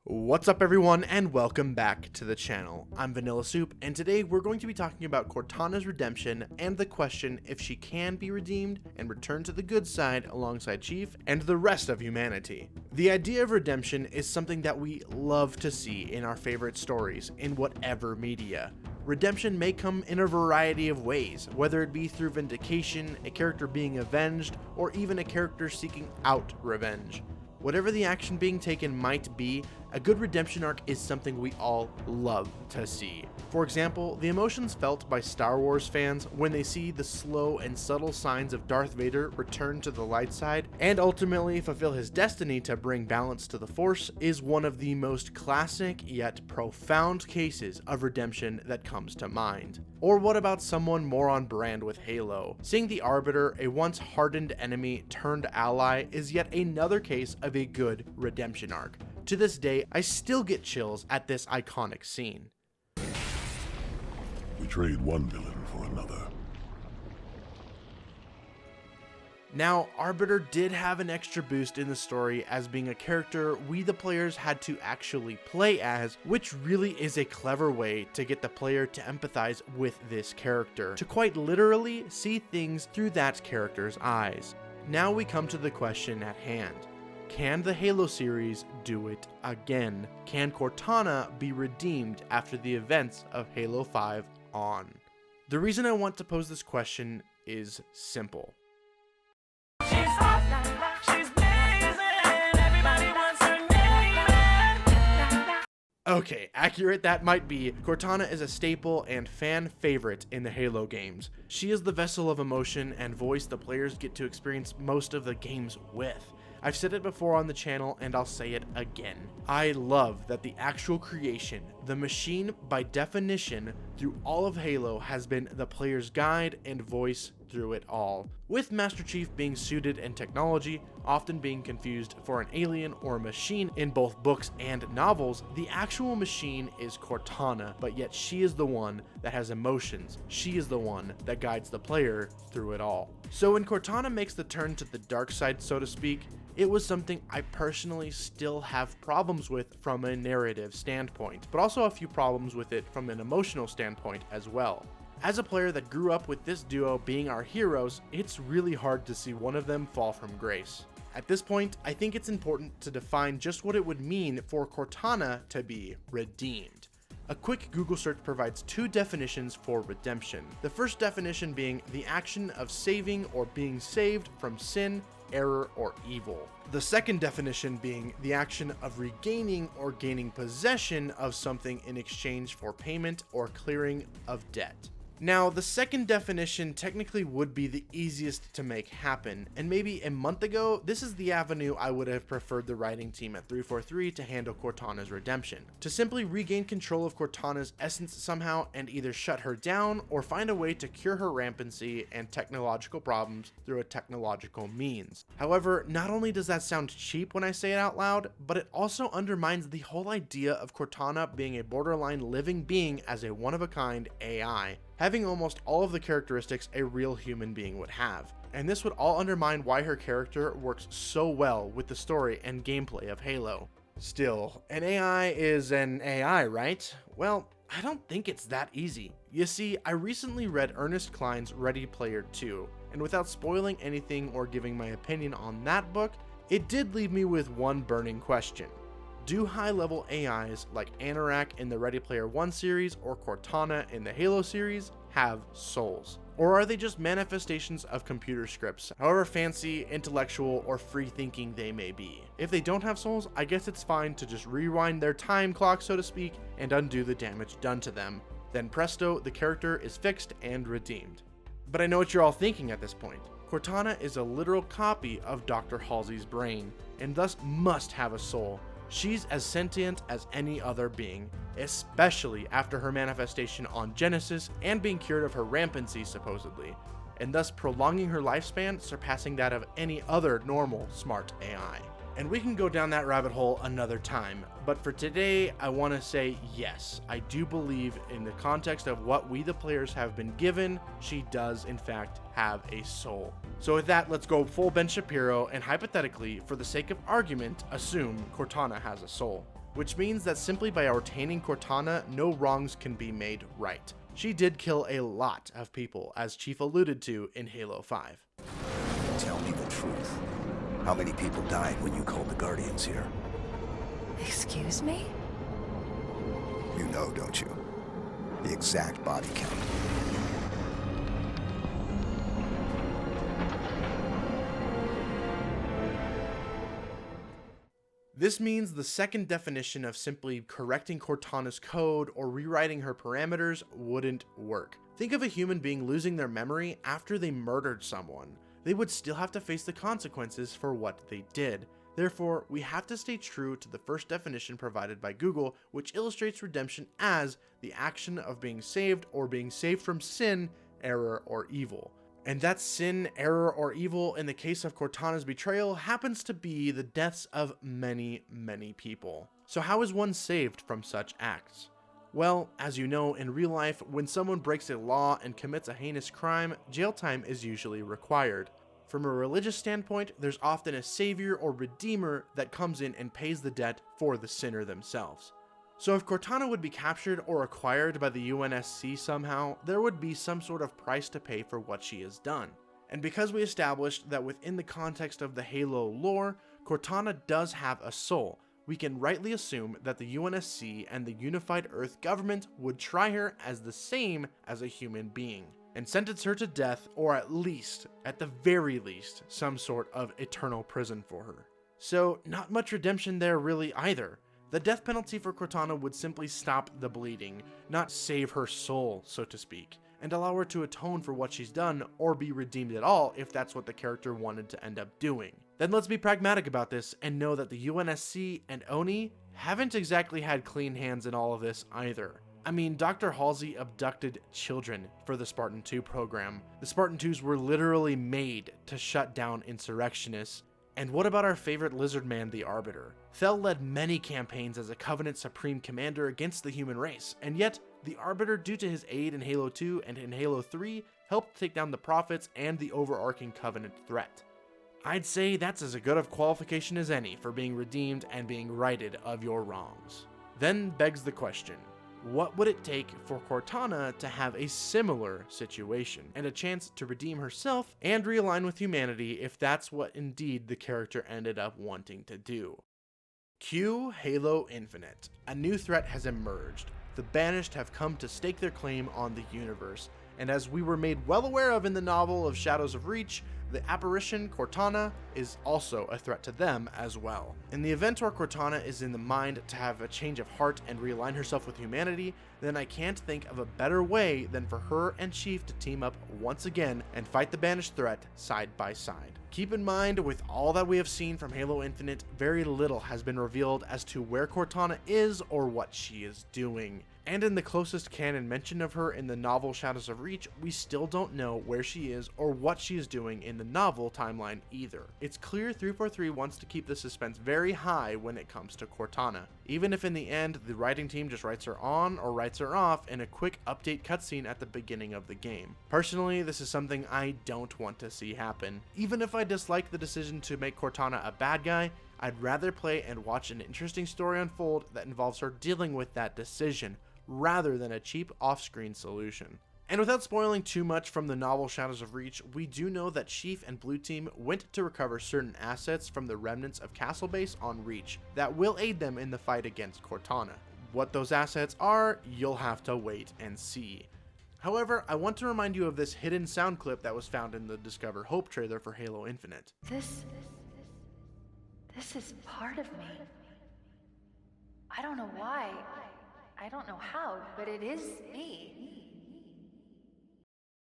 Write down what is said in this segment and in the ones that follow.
What's up everyone and welcome back to the channel. I'm Vanilla Soup and today we're going to be talking about Cortana's redemption and the question if she can be redeemed and return to the good side alongside Chief and the rest of humanity. The idea of redemption is something that we love to see in our favorite stories in whatever media. Redemption may come in a variety of ways, whether it be through vindication, a character being avenged, or even a character seeking out revenge. Whatever the action being taken might be, a good redemption arc is something we all love to see. For example, the emotions felt by Star Wars fans when they see the slow and subtle signs of Darth Vader return to the light side and ultimately fulfill his destiny to bring balance to the Force is one of the most classic yet profound cases of redemption that comes to mind. Or what about someone more on brand with Halo? Seeing the Arbiter, a once hardened enemy turned ally, is yet another case of a good redemption arc. To this day, I still get chills at this iconic scene. We trade one villain for another. Now, Arbiter did have an extra boost in the story as being a character we the players had to actually play as, which really is a clever way to get the player to empathize with this character, to quite literally see things through that character's eyes. Now we come to the question at hand. Can the Halo series do it again? Can Cortana be redeemed after the events of Halo 5 on? The reason I want to pose this question is simple. Okay, accurate that might be, Cortana is a staple and fan favorite in the Halo games. She is the vessel of emotion and voice the players get to experience most of the games with. I've said it before on the channel and I'll say it again. I love that the actual creation, the machine by definition through all of Halo, has been the player's guide and voice through it all. With Master Chief being suited in technology, often being confused for an alien or a machine in both books and novels, the actual machine is Cortana, but yet she is the one that has emotions. She is the one that guides the player through it all. So when Cortana makes the turn to the dark side, so to speak, it was something I personally still have problems with from a narrative standpoint, but also a few problems with it from an emotional standpoint as well. As a player that grew up with this duo being our heroes, it's really hard to see one of them fall from grace. At this point, I think it's important to define just what it would mean for Cortana to be redeemed. A quick Google search provides two definitions for redemption. The first definition being the action of saving or being saved from sin, error, or evil. The second definition being the action of regaining or gaining possession of something in exchange for payment or clearing of debt. Now, the second definition technically would be the easiest to make happen, and maybe a month ago, this is the avenue I would have preferred the writing team at 343 to handle Cortana's redemption. To simply regain control of Cortana's essence somehow and either shut her down or find a way to cure her rampancy and technological problems through a technological means. However, not only does that sound cheap when I say it out loud, but it also undermines the whole idea of Cortana being a borderline living being as a one-of-a-kind AI, having almost all of the characteristics a real human being would have. And this would all undermine why her character works so well with the story and gameplay of Halo. Still, an AI is an AI, right? Well, I don't think it's that easy. You see, I recently read Ernest Cline's Ready Player 2, and without spoiling anything or giving my opinion on that book, it did leave me with one burning question. Do high-level AIs like Anorak in the Ready Player 1 series or Cortana in the Halo series have souls? Or are they just manifestations of computer scripts, however fancy, intellectual, or free-thinking they may be? If they don't have souls, I guess it's fine to just rewind their time clock, so to speak, and undo the damage done to them. Then presto, the character is fixed and redeemed. But I know what you're all thinking at this point. Cortana is a literal copy of Dr. Halsey's brain, and thus must have a soul. She's as sentient as any other being, especially after her manifestation on Genesis and being cured of her rampancy supposedly, and thus prolonging her lifespan, surpassing that of any other normal smart AI. And we can go down that rabbit hole another time, but for today, I want to say yes, I do believe in the context of what we the players have been given, she does in fact have a soul. So with that, let's go full Ben Shapiro and hypothetically, for the sake of argument, assume Cortana has a soul. which means that simply by retaining Cortana, no wrongs can be made right. She did kill a lot of people, as Chief alluded to in Halo 5. Tell me the truth. How many people died when you called the Guardians here? Excuse me? You know, don't you? The exact body count. This means the second definition of simply correcting Cortana's code or rewriting her parameters wouldn't work. Think of a human being losing their memory after they murdered someone. They would still have to face the consequences for what they did. Therefore, we have to stay true to the first definition provided by Google, which illustrates redemption as the action of being saved or being saved from sin, error, or evil. And that sin, error, or evil in the case of Cortana's betrayal happens to be the deaths of many, many people. So how is one saved from such acts? Well, as you know, in real life, when someone breaks a law and commits a heinous crime, jail time is usually required. From a religious standpoint, there's often a savior or redeemer that comes in and pays the debt for the sinner themselves. So if Cortana would be captured or acquired by the UNSC somehow, there would be some sort of price to pay for what she has done. And because we established that within the context of the Halo lore, Cortana does have a soul, we can rightly assume that the UNSC and the Unified Earth government would try her as the same as a human being, and sentence her to death, or at the very least, some sort of eternal prison for her. So not much redemption there really either. The death penalty for Cortana would simply stop the bleeding, not save her soul, so to speak, and allow her to atone for what she's done or be redeemed at all if that's what the character wanted to end up doing. Then let's be pragmatic about this and know that the UNSC and ONI haven't exactly had clean hands in all of this either. I mean, Dr. Halsey abducted children for the Spartan 2 program. The Spartan 2s were literally made to shut down insurrectionists. And what about our favorite lizard man, the Arbiter? Thel led many campaigns as a Covenant Supreme Commander against the human race, and yet the Arbiter, due to his aid in Halo 2 and in Halo 3, helped take down the Prophets and the overarching Covenant threat. I'd say that's as good of qualification as any for being redeemed and being righted of your wrongs. Then begs the question, what would it take for Cortana to have a similar situation and a chance to redeem herself and realign with humanity if that's what indeed the character ended up wanting to do? Cue Halo Infinite. A new threat has emerged. The Banished have come to stake their claim on the universe, and as we were made well aware of in the novel of Shadows of Reach, the apparition Cortana is also a threat to them as well. In the event where Cortana is in the mind to have a change of heart and realign herself with humanity, then I can't think of a better way than for her and Chief to team up once again and fight the Banished threat side by side. Keep in mind, with all that we have seen from Halo Infinite, very little has been revealed as to where Cortana is or what she is doing. And in the closest canon mention of her in the novel Shadows of Reach, we still don't know where she is or what she is doing in the novel timeline either. It's clear 343 wants to keep the suspense very high when it comes to Cortana, even if in the end the writing team just writes her on or writes her off in a quick update cutscene at the beginning of the game. Personally, this is something I don't want to see happen. Even if I dislike the decision to make Cortana a bad guy, I'd rather play and watch an interesting story unfold that involves her dealing with that decision, rather than a cheap off-screen solution. And without spoiling too much from the novel Shadows of Reach, we do know that Chief and Blue Team went to recover certain assets from the remnants of Castle Base on Reach that will aid them in the fight against Cortana. What those assets are, you'll have to wait and see. However, I want to remind you of this hidden sound clip that was found in the Discover Hope trailer for Halo Infinite. This is part of me. I don't know why. I don't know how, but it is me.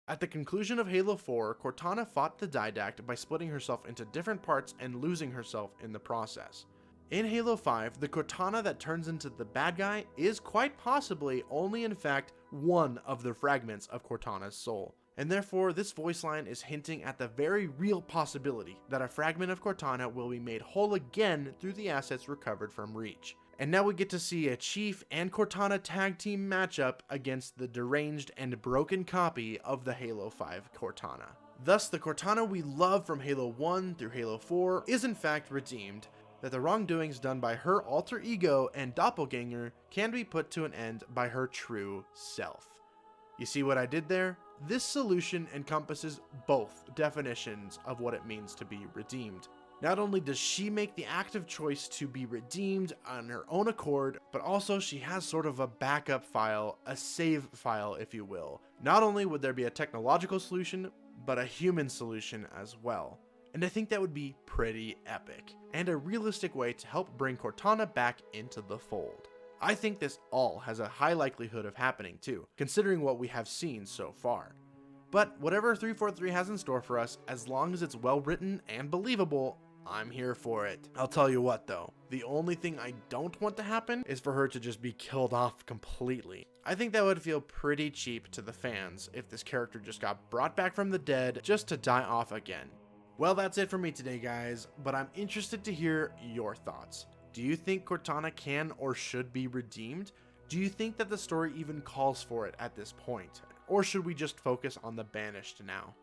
At the conclusion of Halo 4, Cortana fought the Didact by splitting herself into different parts and losing herself in the process. In Halo 5, the Cortana that turns into the bad guy is quite possibly only in fact one of the fragments of Cortana's soul. And therefore, this voice line is hinting at the very real possibility that a fragment of Cortana will be made whole again through the assets recovered from Reach. And now we get to see a Chief and Cortana tag team matchup against the deranged and broken copy of the Halo 5 Cortana. Thus, the Cortana we love from Halo 1 through Halo 4 is in fact redeemed, that the wrongdoings done by her alter ego and doppelganger can be put to an end by her true self. You see what I did there? This solution encompasses both definitions of what it means to be redeemed. Not only does she make the active choice to be redeemed on her own accord, but also she has sort of a backup file, a save file if you will. Not only would there be a technological solution, but a human solution as well. And I think that would be pretty epic, and a realistic way to help bring Cortana back into the fold. I think this all has a high likelihood of happening too, considering what we have seen so far. But whatever 343 has in store for us, as long as it's well written and believable, I'm here for it. I'll tell you what though, the only thing I don't want to happen is for her to just be killed off completely. I think that would feel pretty cheap to the fans if this character just got brought back from the dead just to die off again. Well, that's it for me today, guys, but I'm interested to hear your thoughts. Do you think Cortana can or should be redeemed? Do you think that the story even calls for it at this point? Or should we just focus on the banished now?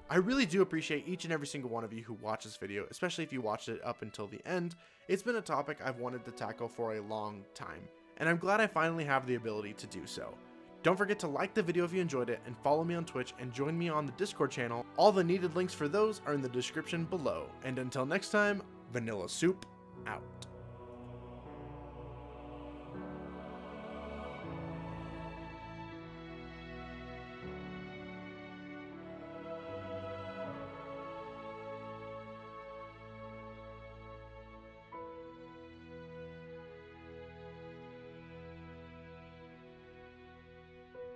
I really do appreciate each and every single one of you who watch this video, especially if you watched it up until the end. It's been a topic I've wanted to tackle for a long time, and I'm glad I finally have the ability to do so. Don't forget to like the video if you enjoyed it, and follow me on Twitch and join me on the Discord channel. All the needed links for those are in the description below. And until next time, Vanilla Soup out.